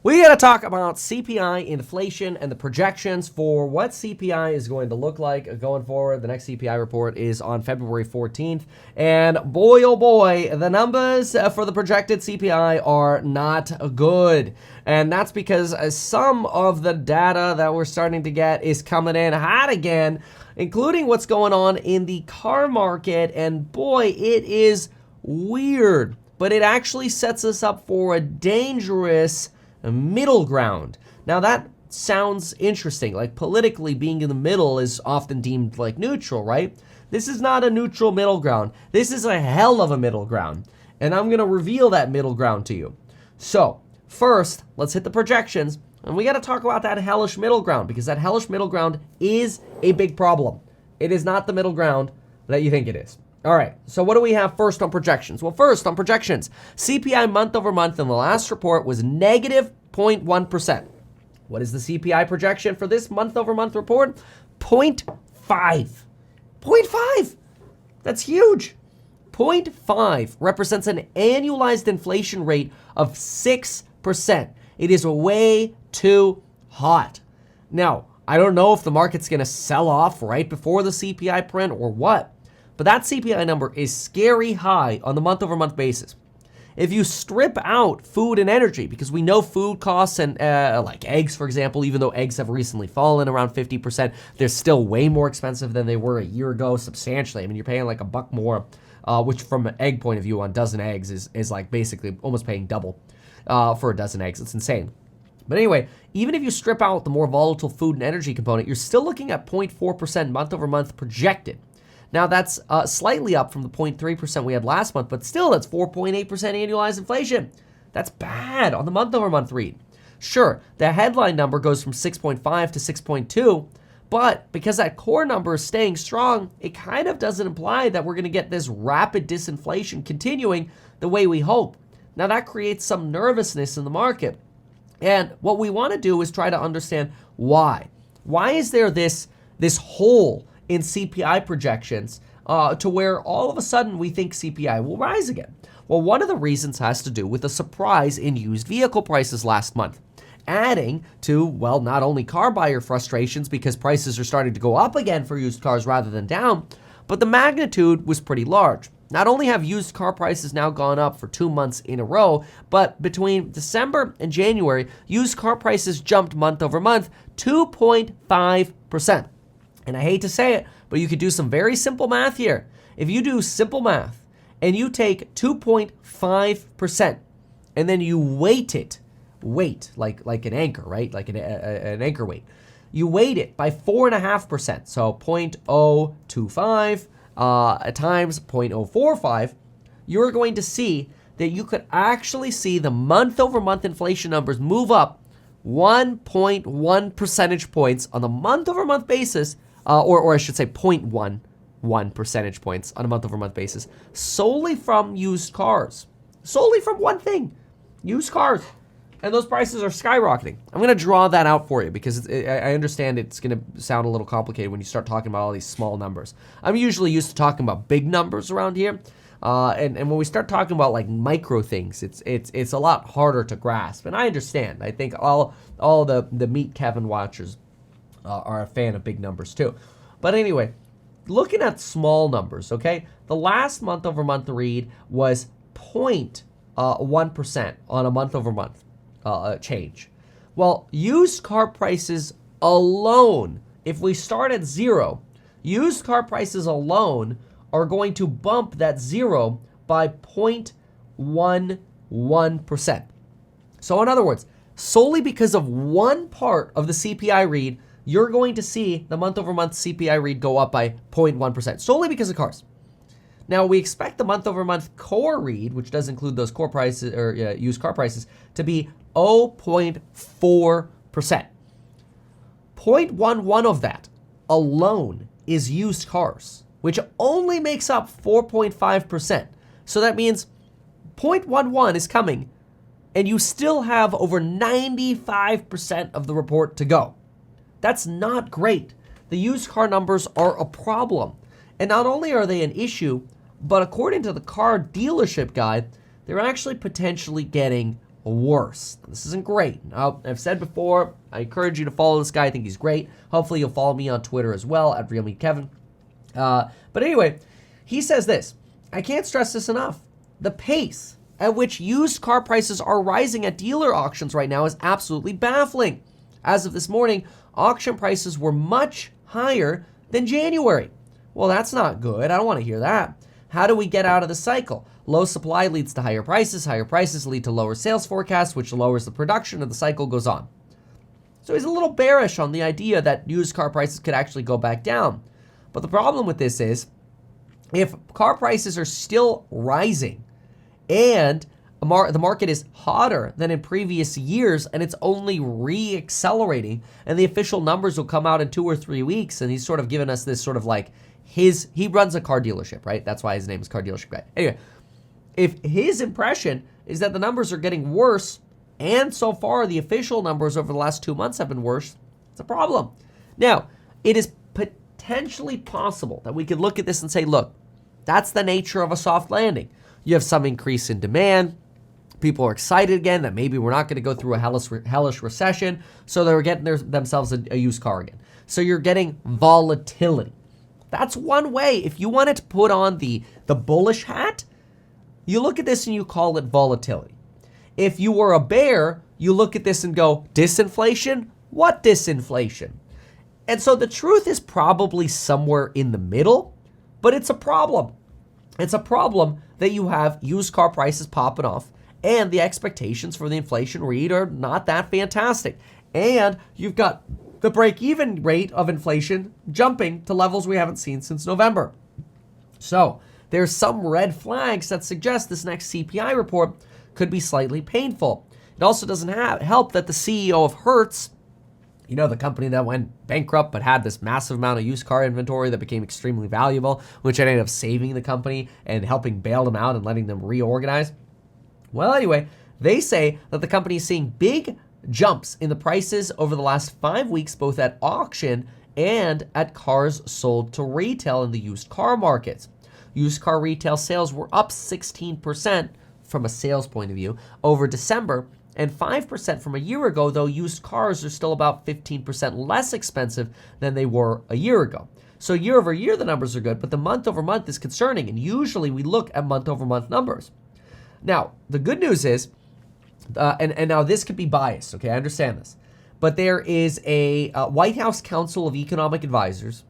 We got to talk about CPI, inflation, and the projections for what CPI is going to look like going forward. The next CPI report is on February 14th. And boy, oh boy, the numbers for the projected CPI are not good. And that's because some of the data that we're starting to get is coming in hot again, including what's going on in the car market. And boy, it is weird. But it actually sets us up for a dangerous middle ground. Now that sounds interesting. Like politically being in the middle is often deemed like neutral, right? This is not a neutral middle ground. This is a hell of a middle ground. And I'm going to reveal that middle ground to you. So first, let's hit the projections. And we got to talk about that hellish middle ground because that hellish middle ground is a big problem. It is not the middle ground that you think it is. All right, so what do we have first on projections? Well, first on projections, CPI month over month in the last report was negative 0.1%. What is the CPI projection for this month over month report? 0.5. 0.5. That's huge. 0.5 represents an annualized inflation rate of 6%. It is way too hot. Now, I don't know if the market's going to sell off right before the CPI print or what. But that CPI number is scary high on the month over month basis. If you strip out food and energy, because we know food costs and like eggs, for example, even though eggs have recently fallen around 50%, they're still way more expensive than they were a year ago, substantially. I mean, you're paying like $1 more, which from an egg point of view on a dozen eggs is like basically almost paying double for a dozen eggs. It's insane. But anyway, even if you strip out the more volatile food and energy component, you're still looking at 0.4% month over month projected. Now, that's slightly up from the 0.3% we had last month, but still, that's 4.8% annualized inflation. That's bad on the month-over-month read. Sure, the headline number goes from 6.5 to 6.2, but because that core number is staying strong, it kind of doesn't imply that we're going to get this rapid disinflation continuing the way we hope. Now, that creates some nervousness in the market. And what we want to do is try to understand why. Why is there this hole in CPI projections to where all of a sudden we think CPI will rise again? Well, one of the reasons has to do with a surprise in used vehicle prices last month, adding to, well, not only car buyer frustrations because prices are starting to go up again for used cars rather than down, but the magnitude was pretty large. Not only have used car prices now gone up for 2 months in a row, but between December and January, used car prices jumped month over month 2.5%. And I hate to say it, but you could do some very simple math here. If you do simple math and you take 2.5% and then you weight it, like an anchor, right? Like an anchor weight. You weight it by 4.5%, so 0.025 times 0.045, you're going to see that you could actually see the month over month inflation numbers move up 1.1 percentage points on the month over month basis, or I should say 0.11 percentage points on a month over month basis, solely from used cars. Solely from one thing, used cars. And those prices are skyrocketing. I'm going to draw that out for you because I understand it's going to sound a little complicated when you start talking about all these small numbers. I'm usually used to talking about big numbers around here. And when we start talking about like micro things, it's a lot harder to grasp. And I understand. I think all the Meet Kevin watchers are a fan of big numbers too. But anyway, looking at small numbers, okay? The last month over month read was 0.1% on a month over month change. Well, used car prices alone, if we start at zero, used car prices alone are going to bump that zero by 0.11%. So in other words, solely because of one part of the CPI read, you're going to see the month over month CPI read go up by 0.1%, solely because of cars. Now, we expect the month over month core read, which does include those core prices or used car prices, to be 0.4%. 0.11 of that alone is used cars, which only makes up 4.5%. So that means 0.11 is coming, and you still have over 95% of the report to go. That's not great. The used car numbers are a problem. And not only are they an issue, but according to the car dealership guide, they're actually potentially getting worse. This isn't great. Now, I've said before, I encourage you to follow this guy. I think he's great. Hopefully you'll follow me on Twitter as well, at RealMeKevin. But anyway, he says this. I can't stress this enough. The pace at which used car prices are rising at dealer auctions right now is absolutely baffling. As of this morning, auction prices were much higher than January. Well, that's not good. I don't want to hear that. How do we get out of the cycle? Low supply leads to higher prices lead to lower sales forecasts, which lowers the production, and the cycle goes on. So he's a little bearish on the idea that used car prices could actually go back down. But the problem with this is, if car prices are still rising and the market is hotter than in previous years and it's only re-accelerating, and the official numbers will come out in 2 or 3 weeks, and he's sort of given us this sort of like he runs a car dealership, right? That's why his name is Car Dealership Guy. Anyway, if his impression is that the numbers are getting worse, and so far the official numbers over the last 2 months have been worse, it's a problem. Now, it is potentially possible that we could look at this and say, look, that's the nature of a soft landing. You have some increase in demand. People are excited again that maybe we're not going to go through a hellish recession, so they're getting themselves a used car again. So you're getting volatility. That's one way. If you wanted to put on the bullish hat, you look at this and you call it volatility. If you were a bear, you look at this and go, disinflation? What disinflation? And so the truth is probably somewhere in the middle, but it's a problem. It's a problem that you have used car prices popping off, and the expectations for the inflation read are not that fantastic. And you've got the break-even rate of inflation jumping to levels we haven't seen since November. So there's some red flags that suggest this next CPI report could be slightly painful. It also doesn't help that the CEO of Hertz, you know, the company that went bankrupt but had this massive amount of used car inventory that became extremely valuable, which ended up saving the company and helping bail them out and letting them reorganize. Well, anyway, they say that the company is seeing big jumps in the prices over the last 5 weeks, both at auction and at cars sold to retail in the used car markets. Used car retail sales were up 16% from a sales point of view over December, and 5% from a year ago, though used cars are still about 15% less expensive than they were a year ago. So year over year, the numbers are good, but the month over month is concerning, and usually we look at month over month numbers. Now, the good news is, and now this could be biased, okay, I understand this, but there is a White House Council of Economic Advisors,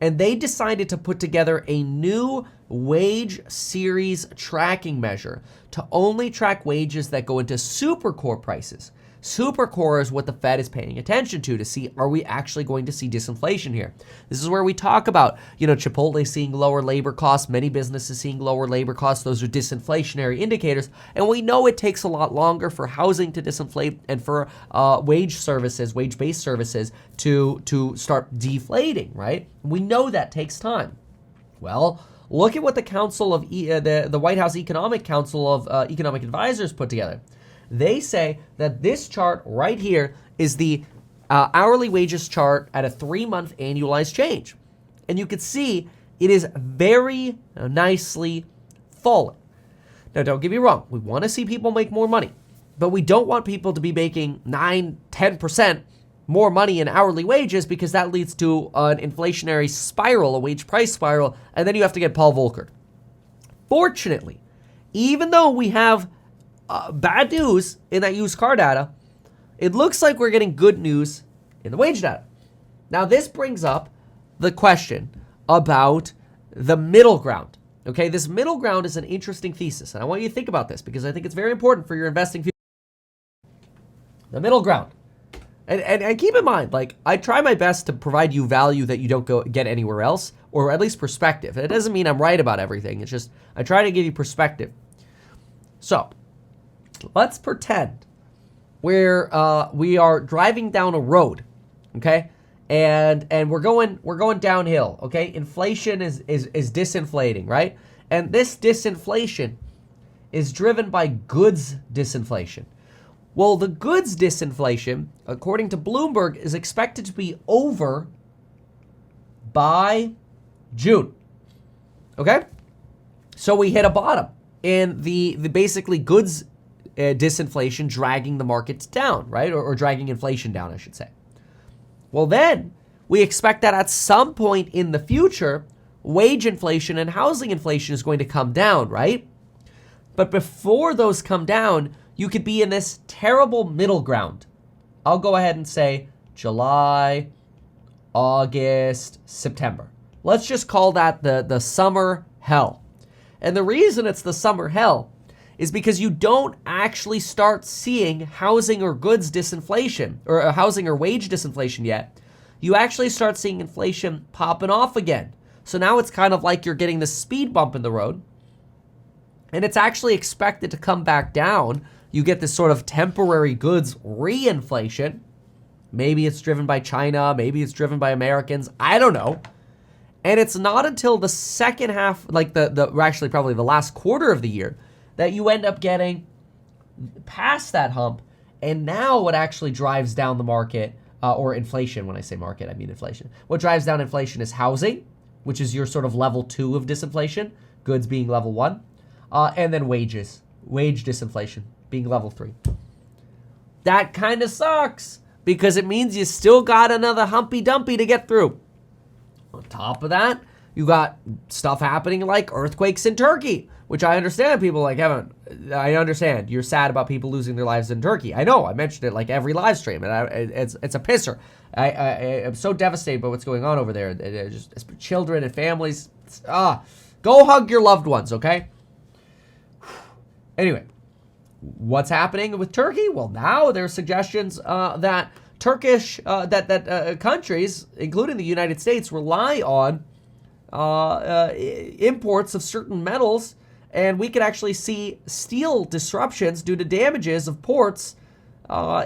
and they decided to put together a new wage series tracking measure to only track wages that go into supercore prices. Supercore is what the Fed is paying attention to see, are we actually going to see disinflation here? This is where we talk about, Chipotle seeing lower labor costs, many businesses seeing lower labor costs. Those are disinflationary indicators. And we know it takes a lot longer for housing to disinflate and for wage-based services to start deflating, right? We know that takes time. Well, look at what the Council of the White House Economic Council of Economic Advisors put together. They say that this chart right here is the hourly wages chart at a 3-month annualized change. And you can see it is very nicely falling. Now, don't get me wrong. We want to see people make more money, but we don't want people to be making 9-10% more money in hourly wages, because that leads to an inflationary spiral, a wage price spiral, and then you have to get Paul Volcker. Fortunately, even though we have bad news in that used car data, it looks like we're getting good news in the wage data. Now, this brings up the question about the middle ground. Okay, this middle ground is an interesting thesis, and I want you to think about this because I think it's very important for your investing future. The middle ground. And keep in mind, like, I try my best to provide you value that you don't get anywhere else, or at least perspective. It doesn't mean I'm right about everything. It's just I try to give you perspective. So, let's pretend we are driving down a road, okay, and we're going downhill, okay. Inflation is disinflating, right? And this disinflation is driven by goods disinflation. Well, the goods disinflation, according to Bloomberg, is expected to be over by June. Okay, so we hit a bottom in the basically goods disinflation dragging the markets down, right? Or dragging inflation down, I should say. Well, then we expect that at some point in the future, wage inflation and housing inflation is going to come down, right? But before those come down, you could be in this terrible middle ground. I'll go ahead and say July, August, September. Let's just call that the summer hell. And the reason it's the summer hell is because you don't actually start seeing housing or goods disinflation or housing or wage disinflation yet. You actually start seeing inflation popping off again. So now it's kind of like you're getting the speed bump in the road, and it's actually expected to come back down. You get this sort of temporary goods reinflation. Maybe it's driven by China, maybe it's driven by Americans, I don't know. And it's not until the second half, like actually probably the last quarter of the year, that you end up getting past that hump, and now what actually drives down the market, or inflation, when I say market, I mean inflation. What drives down inflation is housing, which is your sort of level 2 of disinflation, goods being level 1, and then wages, wage disinflation being level 3. That kind of sucks, because it means you still got another Humpty Dumpty to get through. On top of that, you got stuff happening like earthquakes in Turkey, which I understand people like, Evan, I understand you're sad about people losing their lives in Turkey. I know, I mentioned it like every live stream, and it's a pisser. I am so devastated by what's going on over there. Just children and families. Go hug your loved ones, okay? Anyway, what's happening with Turkey? Well, now there are suggestions that Turkish countries, including the United States, rely on imports of certain metals, and we could actually see steel disruptions due to damages of ports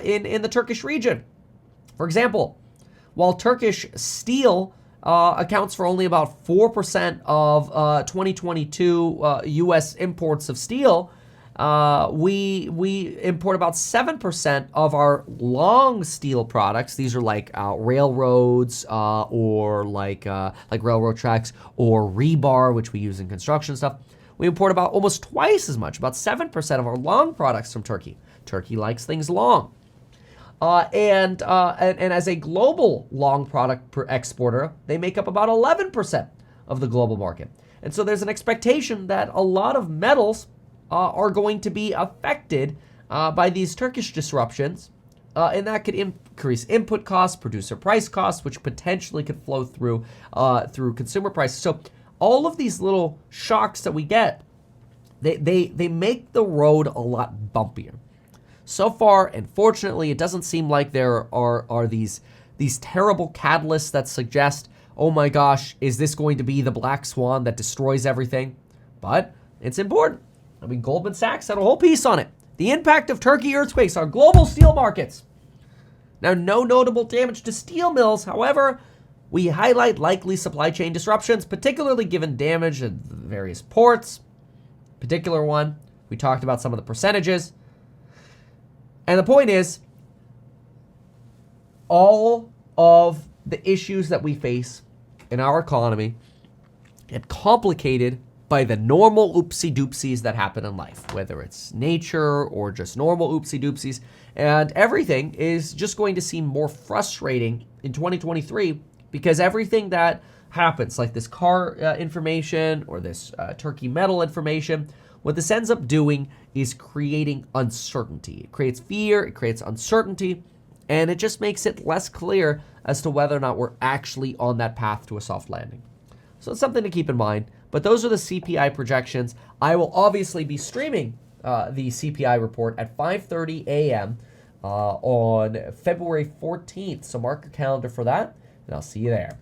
in the Turkish region. For example, while Turkish steel accounts for only about 4% of 2022 U.S. imports of steel, we import about 7% of our long steel products. These are like railroads or like railroad tracks or rebar, which we use in construction stuff. We import about almost twice as much, about 7% of our long products from Turkey. Turkey likes things long. And as a global long product exporter, they make up about 11% of the global market. And so there's an expectation that a lot of metals are going to be affected by these Turkish disruptions, and that could increase input costs, producer price costs, which potentially could flow through consumer prices. So all of these little shocks that we get, they make the road a lot bumpier. So far, unfortunately, it doesn't seem like there are these terrible catalysts that suggest, oh my gosh, is this going to be the black swan that destroys everything? But it's important. I mean, Goldman Sachs had a whole piece on it. The impact of Turkey earthquakes on global steel markets. Now, no notable damage to steel mills. However, we highlight likely supply chain disruptions, particularly given damage at various ports. Particular one, we talked about some of the percentages. And the point is, all of the issues that we face in our economy get complicated by the normal oopsie-doopsies that happen in life, whether it's nature or just normal oopsie-doopsies. And everything is just going to seem more frustrating in 2023 because everything that happens, like this car information or this Turkey metal information, what this ends up doing is creating uncertainty. It creates fear, it creates uncertainty, and it just makes it less clear as to whether or not we're actually on that path to a soft landing. So it's something to keep in mind. But those are the CPI projections. I will obviously be streaming the CPI report at 5:30 a.m. On February 14th. So mark your calendar for that, and I'll see you there.